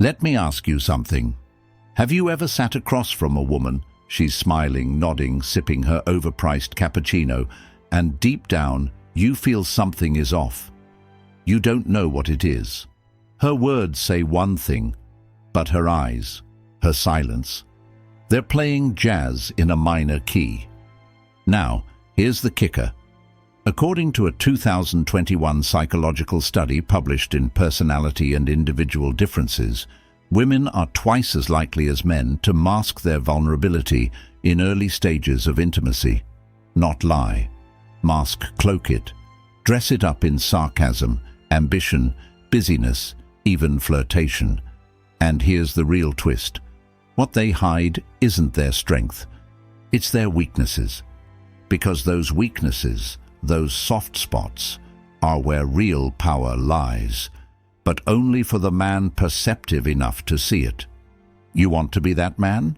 Let me ask you something. Have you ever sat across from a woman? She's smiling, nodding, sipping her overpriced cappuccino, and deep down, you feel something is off. You don't know what it is. Her words say one thing, but her eyes, her silence, they're playing jazz in a minor key. Now, here's the kicker. According to a 2021 psychological study published in Personality and Individual Differences, women are twice as likely as men to mask their vulnerability in early stages of intimacy. Not lie. Mask, cloak it. Dress it up in sarcasm, ambition, busyness, even flirtation. And here's the real twist. What they hide isn't their strength. It's their weaknesses. Because those weaknesses, those soft spots, are where real power lies, but only for the man perceptive enough to see it. You want to be that man?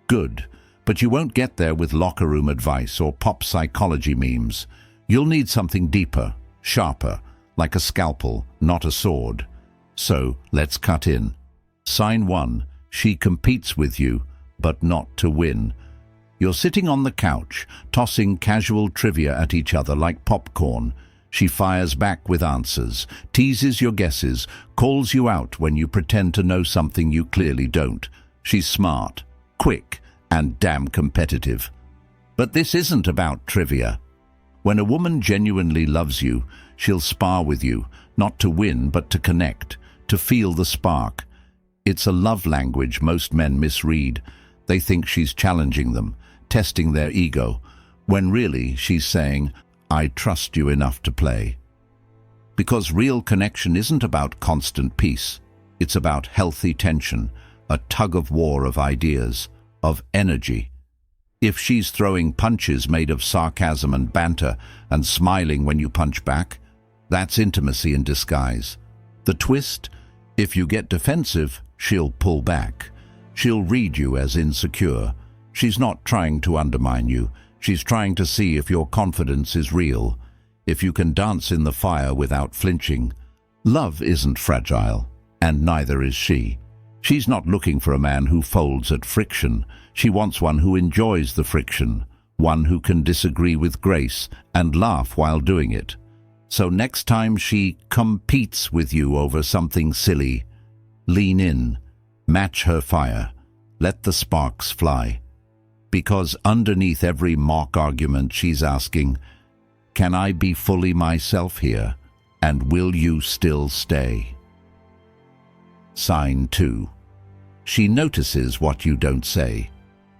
Good, but you won't get there with locker room advice or pop psychology memes. You'll need something deeper, sharper, like a scalpel, not a sword. So, let's cut in. Sign 1. She competes with you, but not to win. You're sitting on the couch, tossing casual trivia at each other like popcorn. She fires back with answers, teases your guesses, calls you out when you pretend to know something you clearly don't. She's smart, quick, and damn competitive. But this isn't about trivia. When a woman genuinely loves you, she'll spar with you, not to win but to connect, to feel the spark. It's a love language most men misread. They think she's challenging them, testing their ego, when really she's saying, I trust you enough to play. Because real connection isn't about constant peace. It's about healthy tension, a tug-of-war of ideas, of energy. If she's throwing punches made of sarcasm and banter and smiling when you punch back, that's intimacy in disguise. The twist? If you get defensive, she'll pull back. She'll read you as insecure. She's not trying to undermine you. She's trying to see if your confidence is real, if you can dance in the fire without flinching. Love isn't fragile, and neither is she. She's not looking for a man who folds at friction. She wants one who enjoys the friction, one who can disagree with grace and laugh while doing it. So next time she competes with you over something silly, lean in, match her fire, let the sparks fly. Because underneath every mock argument she's asking, can I be fully myself here, and will you still stay? Sign 2. She notices what you don't say.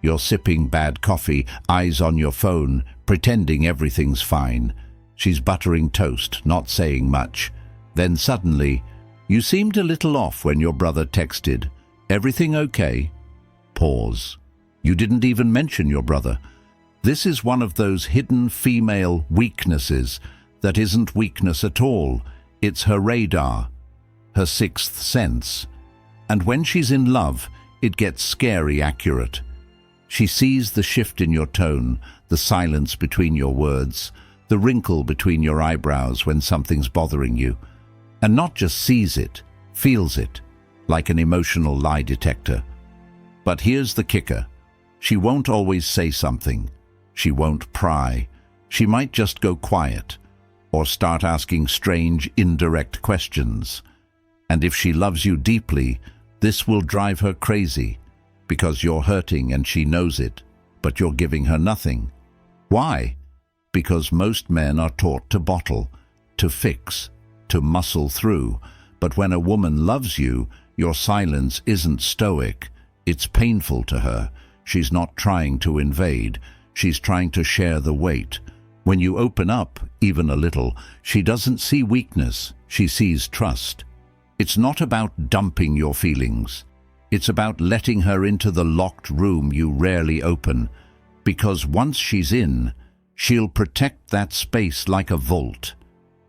You're sipping bad coffee, eyes on your phone, pretending everything's fine. She's buttering toast, not saying much. Then suddenly, you seemed a little off when your brother texted, "Everything okay?" Pause. You didn't even mention your brother. This is one of those hidden female weaknesses that isn't weakness at all. It's her radar, her sixth sense. And when she's in love, it gets scary accurate. She sees the shift in your tone, the silence between your words, the wrinkle between your eyebrows when something's bothering you. And not just sees it, feels it, like an emotional lie detector. But here's the kicker. She won't always say something. She won't pry. She might just go quiet, or start asking strange, indirect questions. And if she loves you deeply, this will drive her crazy, because you're hurting and she knows it, but you're giving her nothing. Why? Because most men are taught to bottle, to fix, to muscle through. But when a woman loves you, your silence isn't stoic. It's painful to her. She's not trying to invade. She's trying to share the weight. When you open up, even a little, she doesn't see weakness. She sees trust. It's not about dumping your feelings. It's about letting her into the locked room you rarely open. Because once she's in, she'll protect that space like a vault.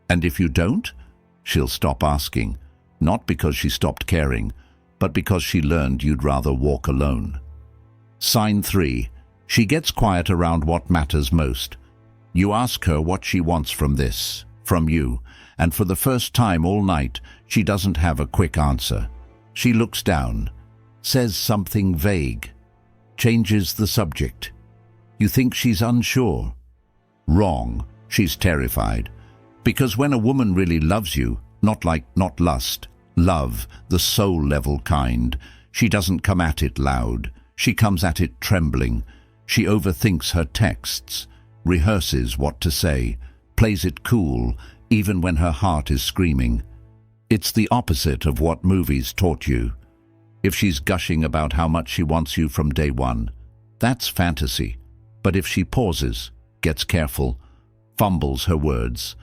And if you don't, she'll stop asking. Not because she stopped caring, but because she learned you'd rather walk alone. Sign 3. She gets quiet around what matters most. You ask her what she wants from this, from you, and for the first time all night, she doesn't have a quick answer. She looks down, says something vague, changes the subject. You think she's unsure. Wrong, she's terrified. Because when a woman really loves you, not lust, love, the soul-level kind, she doesn't come at it loud. She comes at it trembling. She overthinks her texts, rehearses what to say, plays it cool, even when her heart is screaming. It's the opposite of what movies taught you. If she's gushing about how much she wants you from day one, that's fantasy. But if she pauses, gets careful, fumbles her words,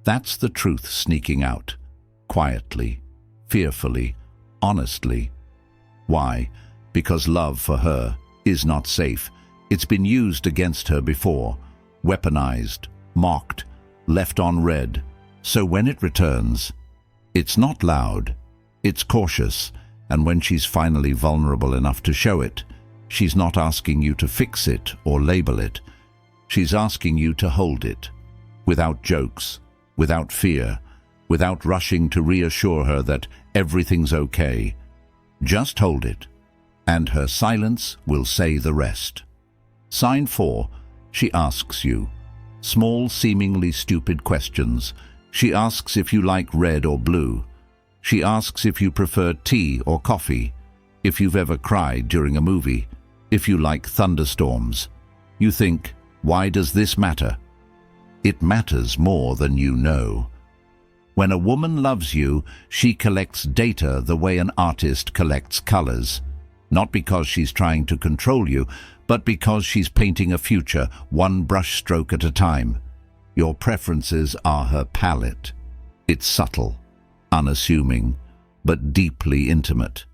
that's the truth sneaking out, quietly, fearfully, honestly. Why? Because love for her is not safe. It's been used against her before, weaponized, mocked, left on red. So when it returns, it's not loud, it's cautious, and when she's finally vulnerable enough to show it, she's not asking you to fix it or label it. She's asking you to hold it, without jokes, without fear, without rushing to reassure her that everything's okay. Just hold it, and her silence will say the rest. Sign 4, she asks you. Small, seemingly stupid questions. She asks if you like red or blue. She asks if you prefer tea or coffee, if you've ever cried during a movie, if you like thunderstorms. You think, why does this matter? It matters more than you know. When a woman loves you, she collects data the way an artist collects colors. Not because she's trying to control you, but because she's painting a future, one brushstroke at a time. Your preferences are her palette. It's subtle, unassuming, but deeply intimate.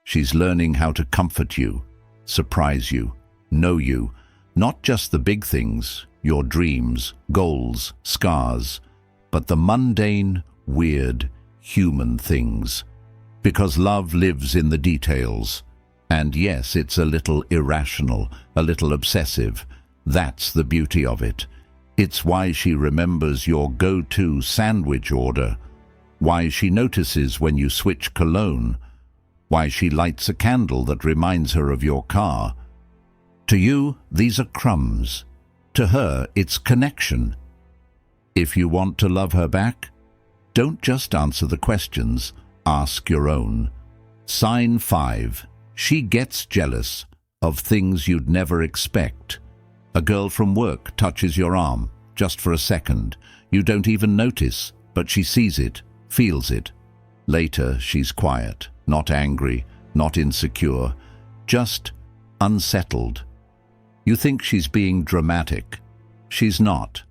She's learning how to comfort you, surprise you, know you, not just the big things, your dreams, goals, scars, but the mundane, weird, human things. Because love lives in the details. And yes, it's a little irrational, a little obsessive. That's the beauty of it. It's why she remembers your go-to sandwich order, why she notices when you switch cologne, why she lights a candle that reminds her of your car. To you, these are crumbs. To her, it's connection. If you want to love her back, don't just answer the questions, ask your own. Sign 5. She gets jealous of things you'd never expect. A girl from work touches your arm, just for a second. You don't even notice, but she sees it, feels it. Later, she's quiet, not angry, not insecure, just unsettled. You think she's being dramatic. She's not.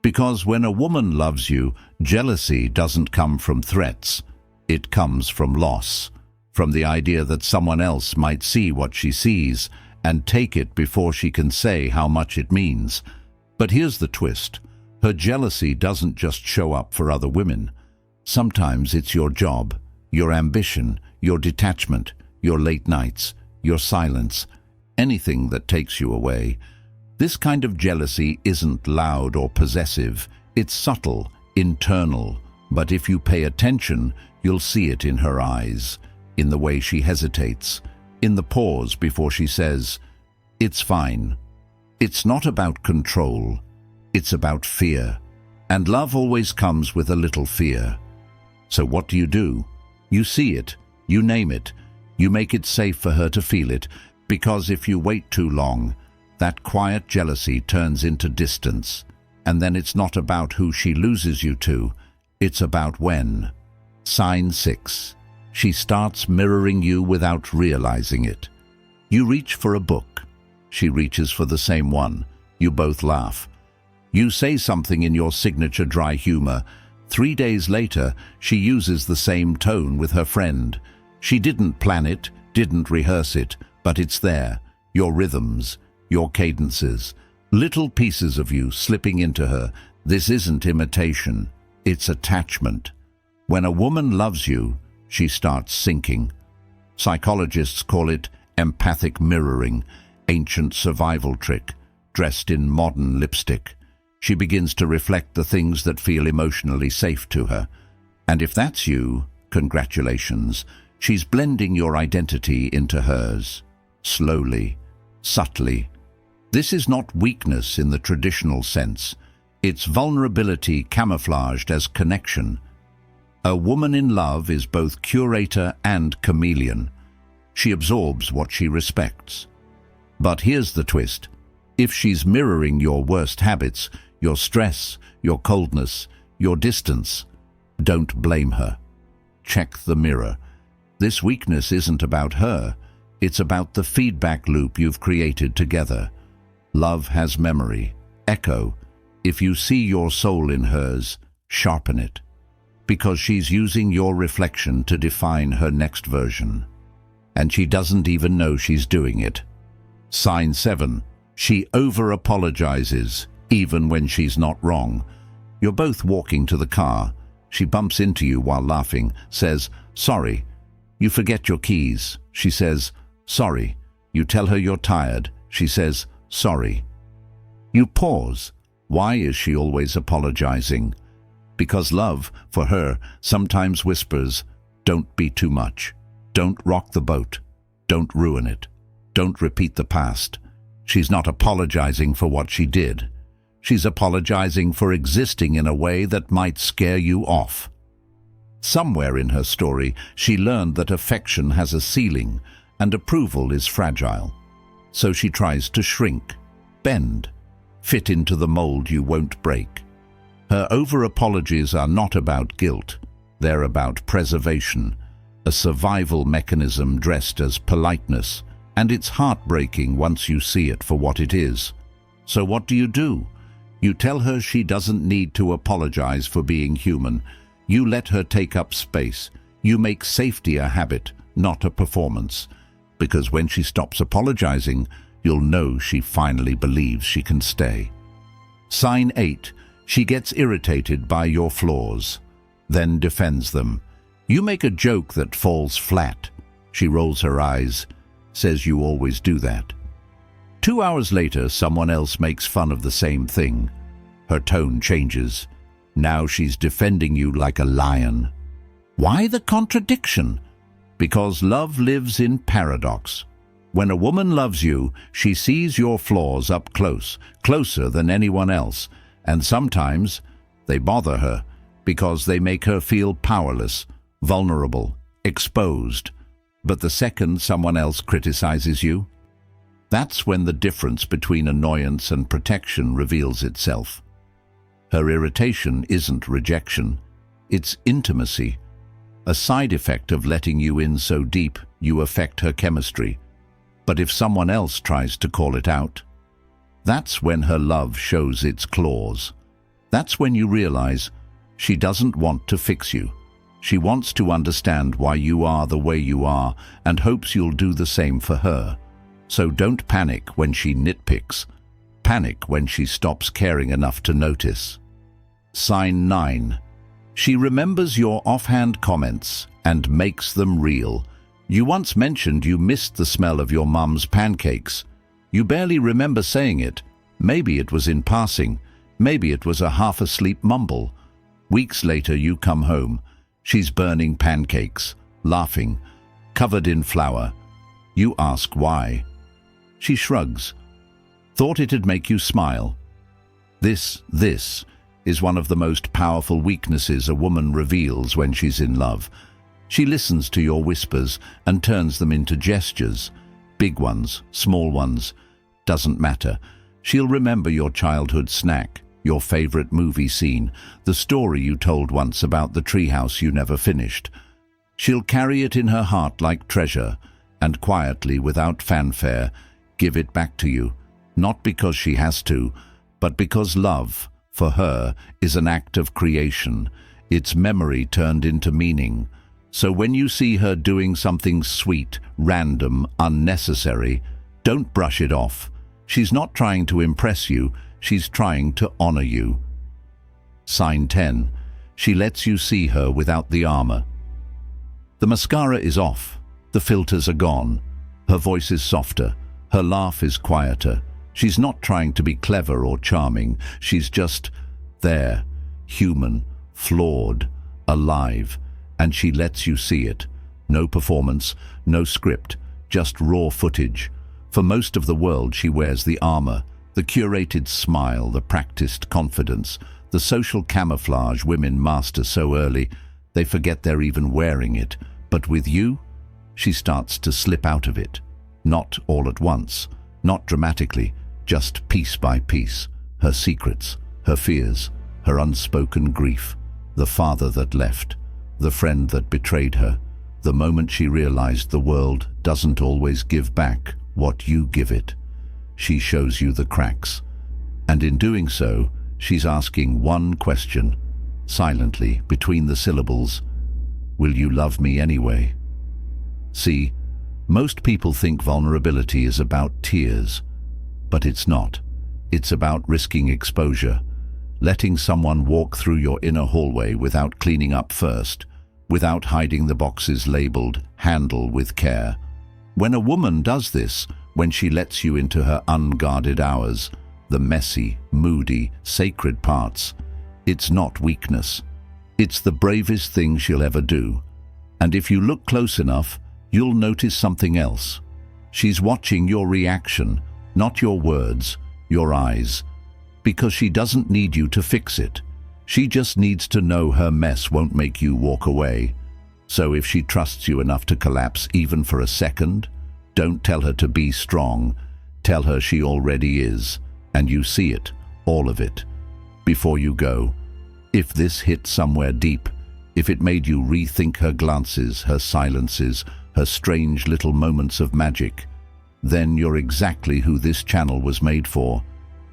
Because when a woman loves you, jealousy doesn't come from threats. It comes from loss, from the idea that someone else might see what she sees and take it before she can say how much it means. But here's the twist. Her jealousy doesn't just show up for other women. Sometimes it's your job, your ambition, your detachment, your late nights, your silence, anything that takes you away. This kind of jealousy isn't loud or possessive. It's subtle, internal. But if you pay attention, you'll see it in her eyes, in the way she hesitates, in the pause before she says, "It's fine." It's not about control. It's about fear. And love always comes with a little fear. So what do? You see it, you name it, you make it safe for her to feel it, because if you wait too long, that quiet jealousy turns into distance. And then it's not about who she loses you to, it's about when. Sign 6. She starts mirroring you without realizing it. You reach for a book. She reaches for the same one. You both laugh. You say something in your signature dry humor. 3 days later, she uses the same tone with her friend. She didn't plan it, didn't rehearse it, but it's there. Your rhythms, your cadences, little pieces of you slipping into her. This isn't imitation, it's attachment. When a woman loves you, she starts sinking. Psychologists call it empathic mirroring, ancient survival trick, dressed in modern lipstick. She begins to reflect the things that feel emotionally safe to her. And if that's you, congratulations. She's blending your identity into hers, slowly, subtly. This is not weakness in the traditional sense. It's vulnerability camouflaged as connection. A woman in love is both curator and chameleon. She absorbs what she respects. But here's the twist. If she's mirroring your worst habits, your stress, your coldness, your distance, don't blame her. Check the mirror. This weakness isn't about her. It's about the feedback loop you've created together. Love has memory, echo. If you see your soul in hers, sharpen it. Because she's using your reflection to define her next version. And she doesn't even know she's doing it. Sign 7. She over-apologizes, even when she's not wrong. You're both walking to the car. She bumps into you while laughing, says, "Sorry." You forget your keys. She says, "Sorry." You tell her you're tired. She says, "Sorry." You pause. Why is she always apologizing? Because love, for her, sometimes whispers, "Don't be too much. Don't rock the boat. Don't ruin it. Don't repeat the past." She's not apologizing for what she did. She's apologizing for existing in a way that might scare you off. Somewhere in her story, she learned that affection has a ceiling and approval is fragile. So she tries to shrink, bend, fit into the mold you won't break. Her over-apologies are not about guilt. They're about preservation, a survival mechanism dressed as politeness, and it's heartbreaking once you see it for what it is. So what do? You tell her she doesn't need to apologize for being human. You let her take up space. You make safety a habit, not a performance. Because when she stops apologizing, you'll know she finally believes she can stay. Sign 8. She gets irritated by your flaws, then defends them. You make a joke that falls flat. She rolls her eyes, says you always do that. 2 hours later, someone else makes fun of the same thing. Her tone changes. Now she's defending you like a lion. Why the contradiction? Because love lives in paradox. When a woman loves you, she sees your flaws up close, closer than anyone else, and sometimes they bother her because they make her feel powerless, vulnerable, exposed. But the second someone else criticizes you, that's when the difference between annoyance and protection reveals itself. Her irritation isn't rejection, it's intimacy. A side effect of letting you in so deep, you affect her chemistry. But if someone else tries to call it out, that's when her love shows its claws. That's when you realize she doesn't want to fix you. She wants to understand why you are the way you are and hopes you'll do the same for her. So don't panic when she nitpicks. Panic when she stops caring enough to notice. Sign 9. She remembers your offhand comments and makes them real. You once mentioned you missed the smell of your mum's pancakes. You barely remember saying it. Maybe it was in passing. Maybe it was a half-asleep mumble. Weeks later you come home. She's burning pancakes, laughing, covered in flour. You ask why. She shrugs. Thought it'd make you smile. This is one of the most powerful weaknesses a woman reveals when she's in love. She listens to your whispers and turns them into gestures. Big ones, small ones, doesn't matter. She'll remember your childhood snack, your favorite movie scene, the story you told once about the treehouse you never finished. She'll carry it in her heart like treasure, and quietly, without fanfare, give it back to you. Not because she has to, but because love, for her, is an act of creation. It's memory turned into meaning. So when you see her doing something sweet, random, unnecessary, don't brush it off. She's not trying to impress you, she's trying to honor you. Sign 10. She lets you see her without the armor. The mascara is off, the filters are gone. Her voice is softer, her laugh is quieter. She's not trying to be clever or charming, she's just there, human, flawed, alive, and she lets you see it. No performance, no script, just raw footage. For most of the world, she wears the armor, the curated smile, the practiced confidence, the social camouflage women master so early they forget they're even wearing it. But with you, she starts to slip out of it. Not all at once, not dramatically, just piece by piece. Her secrets, her fears, her unspoken grief, the father that left, the friend that betrayed her. The moment she realized the world doesn't always give back what you give it, she shows you the cracks. And in doing so, she's asking one question, silently, between the syllables: will you love me anyway? See, most people think vulnerability is about tears, but it's not. It's about risking exposure, letting someone walk through your inner hallway without cleaning up first, without hiding the boxes labeled "handle with care." When a woman does this, when she lets you into her unguarded hours, the messy, moody, sacred parts, it's not weakness. It's the bravest thing she'll ever do. And if you look close enough, you'll notice something else. She's watching your reaction, not your words, your eyes. Because she doesn't need you to fix it. She just needs to know her mess won't make you walk away. So if she trusts you enough to collapse even for a second, don't tell her to be strong. Tell her she already is, and you see it, all of it. Before you go, if this hit somewhere deep, if it made you rethink her glances, her silences, her strange little moments of magic, then you're exactly who this channel was made for.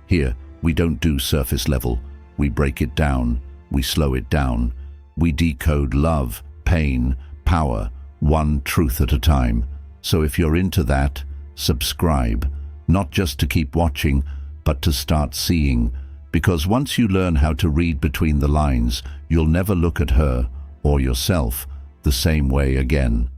Here, we don't do surface level. We break it down. We slow it down. We decode love, pain, power, one truth at a time. So if you're into that, subscribe, not just to keep watching, but to start seeing. Because once you learn how to read between the lines, you'll never look at her or yourself the same way again.